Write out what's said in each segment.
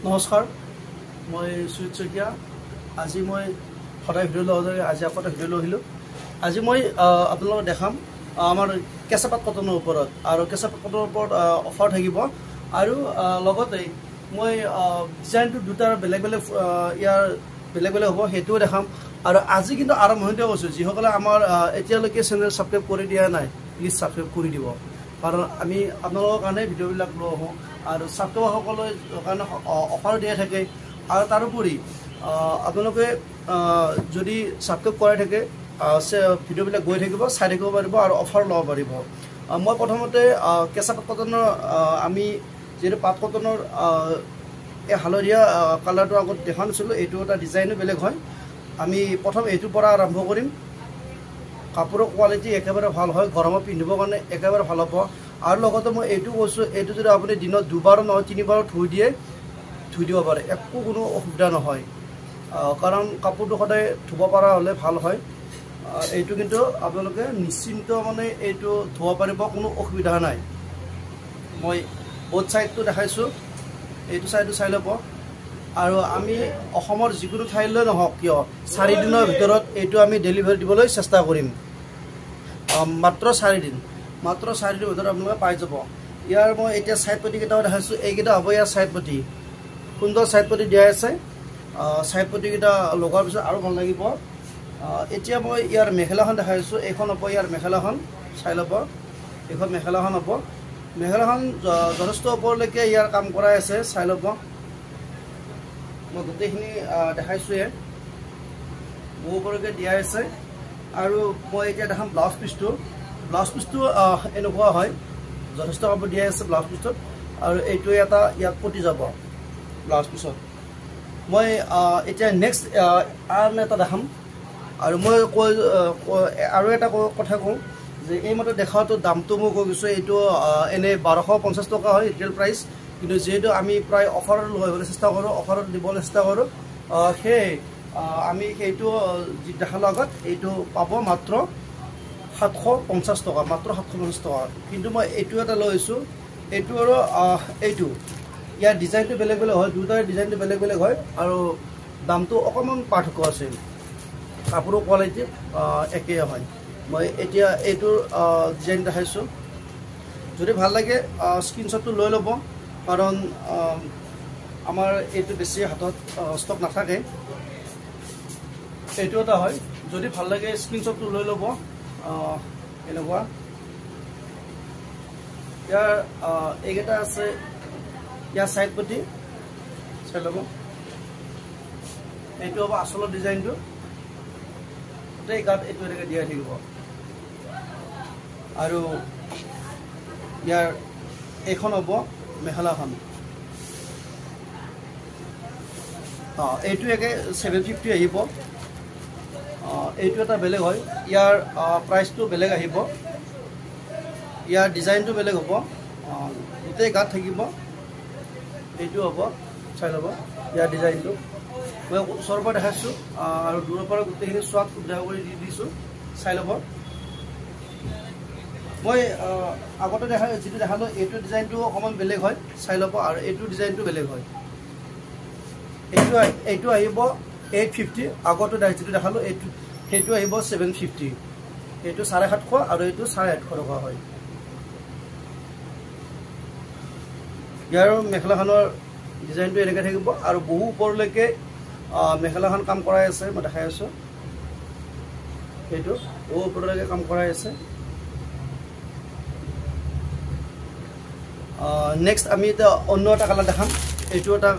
নমস্কাৰ, মই সুজিত শইকীয়া। আজি মই সদায় ভিডিঅ' লোৱা দৰে আজি আকৌ এটা ভিডিঅ' লৈ আহিলোঁ। আজি মই আপোনালোকক দেখাম আমাৰ কেঁচাপাত কটনৰ ওপৰত, আৰু কেঁচাপাত কটনৰ ওপৰত অফাৰ থাকিব। আৰু লগতে মই ডিজাইনটো দুটাৰ বেলেগ বেলেগ ইয়াৰ বেলেগ বেলেগ হ'ব, সেইটোও দেখাম। আৰু আজি কিন্তু আৰম্ভণিতে কৈছোঁ, যিসকলে আমাৰ এতিয়ালৈকে চেনেল ছাবস্ক্ৰাইব কৰি দিয়া নাই, প্লিজ ছাবস্ক্ৰাইব কৰি দিব। কাৰণ আমি আপোনালোকৰ কাৰণে ভিডিঅ'বিলাক লৈ আহোঁ, আৰু ছাত্ৰসকলৰ কাৰণে অফাৰ দিয়া থাকে। আৰু তাৰোপৰি আপোনালোকে যদি ছাবস্ক্ৰাইব কৰাই থাকে, ভিডিঅ'বিলাক গৈ থাকিব, চাই থাকিব পাৰিব আৰু অফাৰ ল'ব পাৰিব। মই প্ৰথমতে কেঁচাপাত কটনৰ আমি যিহেতু পাট কটনৰ এই হালধীয়া কালাৰটো আগত দেখা নাছিলোঁ, এইটো এটা ডিজাইনো বেলেগ হয়। আমি প্ৰথম এইটোৰ পৰা আৰম্ভ কৰিম। কাপোৰৰ কোৱালিটি একেবাৰে ভাল হয়, গৰমত পিন্ধিবৰ কাৰণে একেবাৰে ভাল হ'ব। আৰু লগতে মই এইটো কৈছোঁ, এইটো যদি আপুনি দিনত দুবাৰো নহয় তিনিবাৰো ধুই দিব পাৰে, একো কোনো অসুবিধা নহয়। কাৰণ কাপোৰটো সদায় ধুব পৰা হ'লে ভাল হয়। এইটো কিন্তু আপোনালোকে নিশ্চিন্ত এইটো ধুব পাৰিব, কোনো অসুবিধা নাই। মই বহুত ছাইডটো দেখাইছোঁ, এইটো ছাইডটো চাই ল'ব। আৰু আমি অসমৰ যিকোনো ঠাইলৈ নহওক কিয় 4 দিনৰ ভিতৰত এইটো আমি ডেলিভাৰী দিবলৈ চেষ্টা কৰিম। মাত্ৰ 4 দিন, মাত্ৰ 4 দিনৰ ভিতৰত আপোনালোকে পাই যাব। ইয়াৰ মই এতিয়া ছাইড পটিকেইটাও দেখাইছোঁ, এইকেইটা হ'ব ইয়াৰ ছাইড পটি। সুন্দৰ ছাইড পটি দিয়া আছে। ছাইড পটিকেইটা লগোৱাৰ পিছত আৰু ভাল লাগিব। এতিয়া মই ইয়াৰ মেখেলাখন দেখাইছোঁ, এইখন হ'ব ইয়াৰ মেখেলাখন, চাই ল'ব। এইখন মেখেলাখন হ'ব। মেখেলাখন যথেষ্ট ওপৰলৈকে ইয়াৰ কাম কৰাই আছে, চাই ল'ব। মই গোটেইখিনি দেখাইছোঁৱে, বহু ওপৰলৈকে দিয়া আছে। আৰু মই এতিয়া দেখাম ব্লাউজ পিচটো। ব্লাউজ পিচটো এনেকুৱা হয়, যথেষ্ট কাপোৰ দিয়া আছে ব্লাউজ পিচটোত। আৰু এইটোৱে এটা ইয়াত পতি যাব ব্লাউজ পিচত। মই এতিয়া নেক্সট আন এটা দেখাম। আৰু মই আৰু এটা কথা কওঁ যে এইমতে দেখাওঁতো দামটো মই কৈ গৈছোঁ, এইটো এনেই 1250 টকা হয় ৰিটেইল প্ৰাইচ। কিন্তু যিহেতু আমি প্ৰায় অফাৰত লৈ চেষ্টা কৰোঁ, অফাৰত দিবলৈ চেষ্টা কৰোঁ, সেয়ে আমি সেইটো যি দেখালোঁ আগত, এইটো পাব মাত্ৰ 750 টকা, মাত্ৰ 750 টকা। কিন্তু মই এইটো এটা লৈ আহিছোঁ, এইটো আৰু এইটো ইয়াৰ ডিজাইনটো বেলেগ বেলেগ হয়, দুটাৰ ডিজাইনটো বেলেগ বেলেগ হয়। আৰু দামটো অকণমান পাৰ্থক্য আছে, কাপোৰৰ কোৱালিটি একেই হয়। মই এতিয়া এইটোৰ ডিজাইন দেখাইছোঁ। যদি ভাল লাগে স্ক্ৰীনশ্বটটো লৈ ল'ব, কাৰণ আমাৰ এইটো বেছি হাতত ষ্টক নাথাকে। এইটো এটা হয়, যদি ভাল লাগে স্ক্ৰীনশ্বটটো লৈ ল'ব। এনেকুৱা ইয়াৰ এইকেইটা আছে, ইয়াৰ ছাইড পটি চাই ল'ব। এইটো হ'ব আচলৰ ডিজাইনটো, গোটেই গাত এইটো এনেকৈ দিয়াই থাকিব। আৰু ইয়াৰ এইখন হ'ব মেখেলাখন। এইটো একে 750 আহিব। এইটো এটা বেলেগ হয়, ইয়াৰ প্ৰাইচটো বেলেগ আহিব, ইয়াৰ ডিজাইনটো বেলেগ হ'ব, গোটেই গাত থাকিব। এইটো হ'ব, চাই ল'ব ইয়াৰ ডিজাইনটো। মই ওচৰৰ পৰা দেখাইছোঁ আৰু দূৰৰ পৰা গোটেইখিনি চোৱাত সুবিধা কৰি দি দিছোঁ, চাই ল'ব। মই আগতে যিটো দেখালোঁ, এইটো ডিজাইনটো অকণমান বেলেগ হয়, চাই ল'ব। আৰু এইটো ডিজাইনটো বেলেগ হয়। এইটো আহিব 850, আগতো যিটো দেখালোঁ সেইটো আহিব 750। এইটো 750 আৰু এইটো 850 টকা হয়। ইয়াৰ মেখেলাখনৰ ডিজাইনটো এনেকৈ থাকিব, আৰু বহু ওপৰলৈকে মেখেলাখন কাম কৰাই আছে, মই দেখাই আছোঁ। সেইটো বহু ওপৰলৈকে কাম কৰাই আছে। নেক্সট আমি এতিয়া অন্য এটা কালাৰ দেখাম। এইটো এটা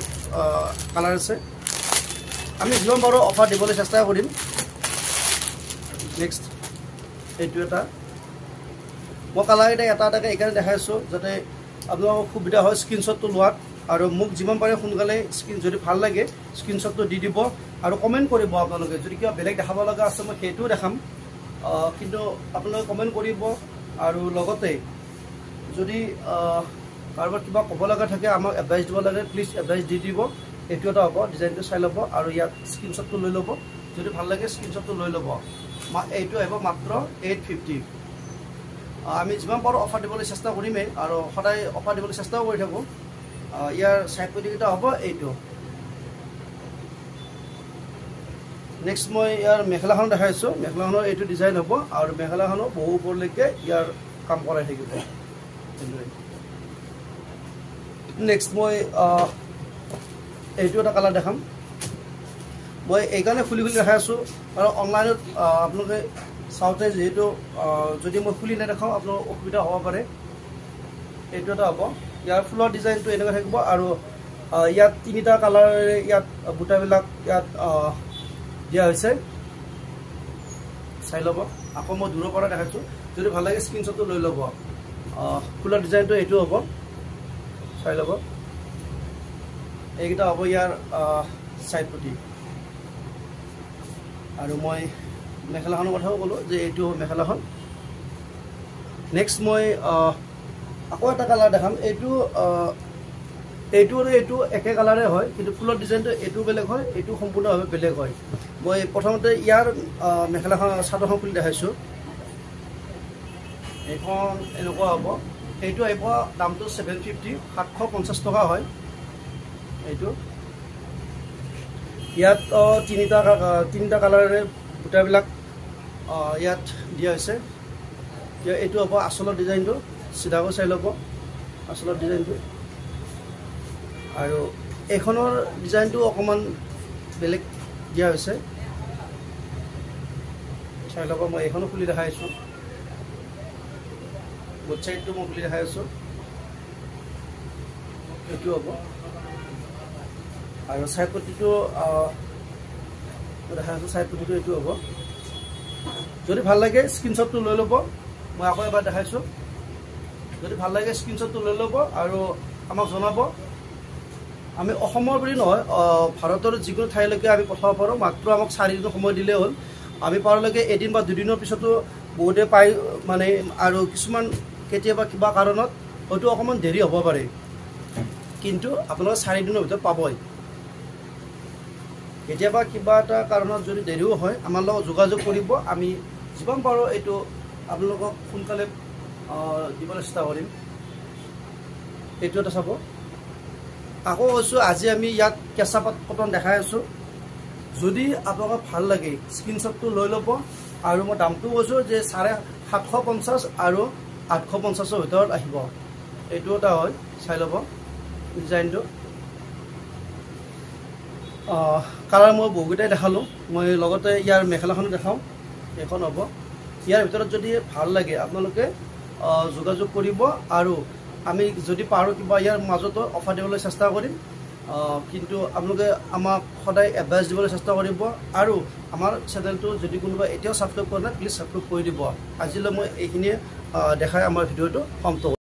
কালাৰ আছে, আমি যিমান পাৰোঁ অফাৰ দিবলৈ চেষ্টা কৰিম। নেক্সট এইটো এটা, মই কালাৰকেইটা এটা এটাকৈ এইকাৰণে দেখাইছোঁ যাতে আপোনালোকৰ সুবিধা হয় স্ক্ৰীনশ্বটটো লোৱাত। আৰু মোক যিমান পাৰে সোনকালে যদি ভাল লাগে স্ক্ৰীনশ্বটটো দি দিব, আৰু কমেণ্ট কৰিব আপোনালোকে। যদি কিবা বেলেগ দেখাব লগা আছে মই সেইটোও দেখাম, কিন্তু আপোনালোকে কমেণ্ট কৰিব। আৰু লগতে যদি কাৰোবাৰ কিবা ক'ব লগা থাকে, আমাক এডভাইচ দিব লাগে, প্লিজ এডভাইচ দি দিব। এইটো এটা হ'ব, ডিজাইনটো চাই ল'ব আৰু ইয়াত স্ক্ৰীনশ্বটটো লৈ ল'ব। যদি ভাল লাগে স্ক্ৰীনশ্বটটো লৈ ল'ব। এইটো আহিব মাত্ৰ 850। আমি যিমান পাৰোঁ অফাৰ দিবলৈ চেষ্টা কৰিমেই, আৰু সদায় অফাৰ দিবলৈ চেষ্টাও কৰি থাকোঁ। ইয়াৰ সাইড পটিকেইটা হ'ব এইটো নেক্সট মই ইয়াৰ মেখেলাখন দেখাইছোঁ মেখেলাখনৰ এইটো ডিজাইন হ'ব আৰু মেখেলাখনৰ বহু ওপৰলৈকে ইয়াৰ কাম কৰাই থাকিব নেক্সট মই এইটো এটা কালাৰ দেখাম মই এইকাৰণে খুলি দেখাই আছোঁ আৰু অনলাইনত আপোনালোকে চাওঁতে যিহেতু যদি মই খুলি নেদেখাওঁ আপোনালোকৰ অসুবিধা হ'ব পাৰে এইটো এটা হ'ব ইয়াৰ ফুলৰ ডিজাইনটো এনেকুৱা থাকিব আৰু ইয়াত তিনিটা কালাৰেৰে ইয়াত বুটাবিলাক ইয়াত দিয়া হৈছে চাই ল'ব আকৌ মই দূৰৰ পৰা দেখাইছোঁ যদি ভাল লাগে স্ক্ৰীনশ্বটটো লৈ ল'ব ফুলৰ ডিজাইনটো এইটো হ'ব চাই ল'ব এইকেইটা হ'ব ইয়াৰ চাইড পটি আৰু মই মেখেলাখনৰ কথাও ক'লোঁ যে এইটো মেখেলাখন নেক্সট মই আকৌ এটা কালাৰ দেখাম এইটো আৰু এইটো একে কালাৰে হয় কিন্তু ফুলৰ ডিজাইনটো এইটো বেলেগ হয় এইটো সম্পূৰ্ণভাৱে বেলেগ হয় মই প্ৰথমতে ইয়াৰ মেখেলাখন চাদৰখন খুলি দেখাইছোঁ এইখন এনেকুৱা হ'ব এইটো আহিব দামটো 750 750 টকা হয় এইটো ইয়াত তিনিটা কালাৰেৰে বুটাবিলাক ইয়াত দিয়া হৈছে এইটো হ'ব আচলৰ ডিজাইনটো চিধাকৈ চাই ল'ব আচলৰ ডিজাইনটো আৰু এইখনৰ ডিজাইনটো অকণমান বেলেগ দিয়া হৈছে চাই ল'ব মই এইখনো খুলি দেখাই আছোঁ বোথ চাইডটো মই খুলি দেখাই আছোঁ এইটো হ'ব আৰু চাইড পটিটো দেখাই আছোঁ চাইড পটিটো এইটো হ'ব যদি ভাল লাগে স্ক্ৰীনশ্বটটো লৈ ল'ব মই আকৌ এবাৰ দেখাইছোঁ যদি ভাল লাগে স্ক্ৰীনশ্বটটো লৈ ল'ব আৰু আমাক জনাব আমি অসমৰ বুলি নহয় ভাৰতৰ যিকোনো ঠাইলৈকে আমি পঠাব পাৰোঁ মাত্ৰ আমাক 4 দিন সময় দিলেই হ'ল আমি পাৰলৈকে এদিন বা দুদিনৰ পিছতো বহুতে পাই মানে আৰু কিছুমান কেতিয়াবা কিবা কাৰণত হয়তো অকণমান দেৰি হ'ব পাৰে কিন্তু আপোনালোকে 4 দিনৰ ভিতৰত পাবই কেতিয়াবা কিবা এটা কাৰণত যদি দেৰিও হয় আমাৰ লগত যোগাযোগ কৰিব আমি যিমান পাৰোঁ এইটো আপোনালোকক সোনকালে দিবলৈ চেষ্টা কৰিম এইটো এটা চাব আকৌ কৈছোঁ আজি আমি ইয়াত কেঁচা পাট কটন দেখাই আছোঁ যদি আপোনালোকক ভাল লাগে স্ক্ৰীনশ্বটটো লৈ ল'ব আৰু মই দামটো কৈছোঁ যে 750 আৰু 850ৰ ভিতৰত আহিব এইটো এটা হয় চাই ল'ব ডিজাইনটো কালাৰ মই বহুকেইটাই দেখালোঁ মই লগতে ইয়াৰ মেখেলাখনো দেখাওঁ এইখন হ'ব ইয়াৰ ভিতৰত যদি ভাল লাগে আপোনালোকে যোগাযোগ কৰিব আৰু আমি যদি পাৰোঁ কিবা ইয়াৰ মাজতো অফাৰ দিবলৈ চেষ্টা কৰিম কিন্তু আপোনালোকে আমাক সদায় এডভাইচ দিবলৈ চেষ্টা কৰিব আৰু আমাৰ চেনেলটো যদি কোনোবা এতিয়াও ছাবস্ক্ৰাইব কৰা নাই প্লিজ ছাবস্ক্ৰাইব কৰি দিব আজিলৈ মই এইখিনিয়ে দেখাই আমাৰ ভিডিঅ'টো সমাপ্ত